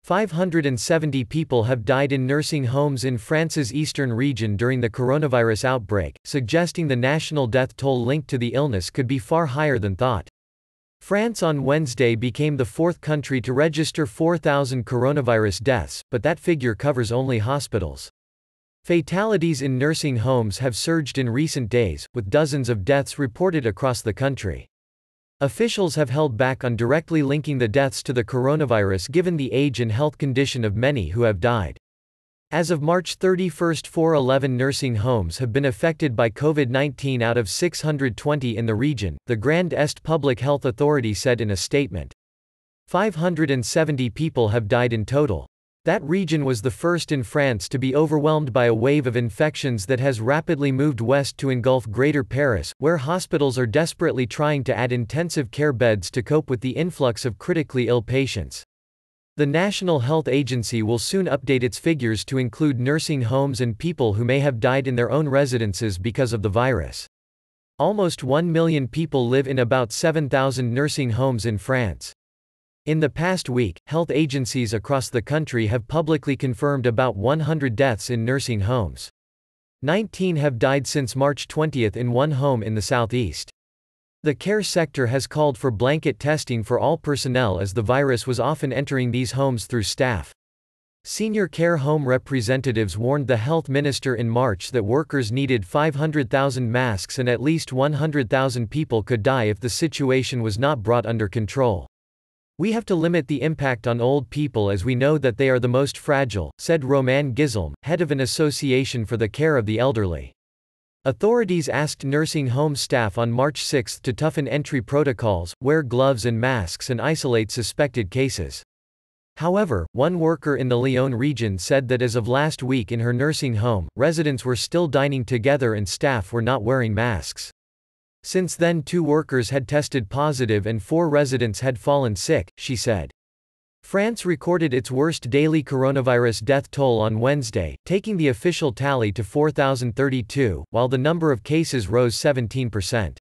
570 people have died in nursing homes in France's eastern region during the coronavirus outbreak, suggesting the national death toll linked to the illness could be far higher than thought. France on Wednesday became the fourth country to register 4,000 coronavirus deaths, but that figure covers only hospitals. Fatalities in nursing homes have surged in recent days, with dozens of deaths reported across the country. Officials have held back on directly linking the deaths to the coronavirus given the age and health condition of many who have died. As of March 31, 411 nursing homes have been affected by COVID-19 out of 620 in the region, the Grand Est Public Health Authority said in a statement. 570 people have died in total. That region was the first in France to be overwhelmed by a wave of infections that has rapidly moved west to engulf Greater Paris, where hospitals are desperately trying to add intensive care beds to cope with the influx of critically ill patients. The National Health Agency will soon update its figures to include nursing homes and people who may have died in their own residences because of the virus. Almost 1 million people live in about 7,000 nursing homes in France. In the past week, health agencies across the country have publicly confirmed about 100 deaths in nursing homes. 19 have died since March 20 in one home in the southeast. The care sector has called for blanket testing for all personnel as the virus was often entering these homes through staff. Senior care home representatives warned the health minister in March that workers needed 500,000 masks and at least 100,000 people could die if the situation was not brought under control. "We have to limit the impact on old people as we know that they are the most fragile," said Romain Gizelm, head of an association for the care of the elderly. Authorities asked nursing home staff on March 6 to toughen entry protocols, wear gloves and masks and isolate suspected cases. However, one worker in the Lyon region said that as of last week in her nursing home, residents were still dining together and staff were not wearing masks. Since then 2 workers had tested positive and 4 residents had fallen sick, she said. France recorded its worst daily coronavirus death toll on Wednesday, taking the official tally to 4,032, while the number of cases rose 17%.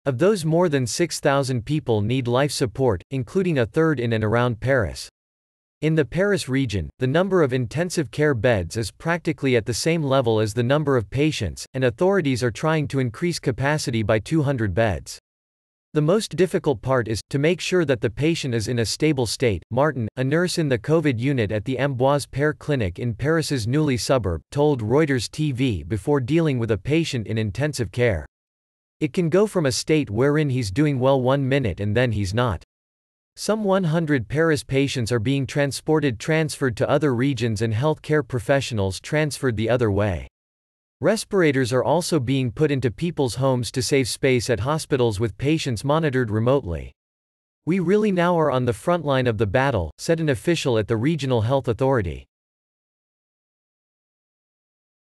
Of those, more than 6,000 people need life support, including a third in and around Paris. In the Paris region, the number of intensive care beds is practically at the same level as the number of patients, and authorities are trying to increase capacity by 200 beds. The most difficult part is to make sure that the patient is in a stable state. Martin, a nurse in the COVID unit at the Ambroise Paré clinic in Paris's Neuilly suburb, told Reuters TV before dealing with a patient in intensive care. "It can go from a state wherein he's doing well 1 minute and then he's not. Some 100 Paris patients are being transferred to other regions and health care professionals transferred the other way. Respirators are also being put into people's homes to save space at hospitals with patients monitored remotely. We really now are on the front line of the battle," said an official at the regional health authority.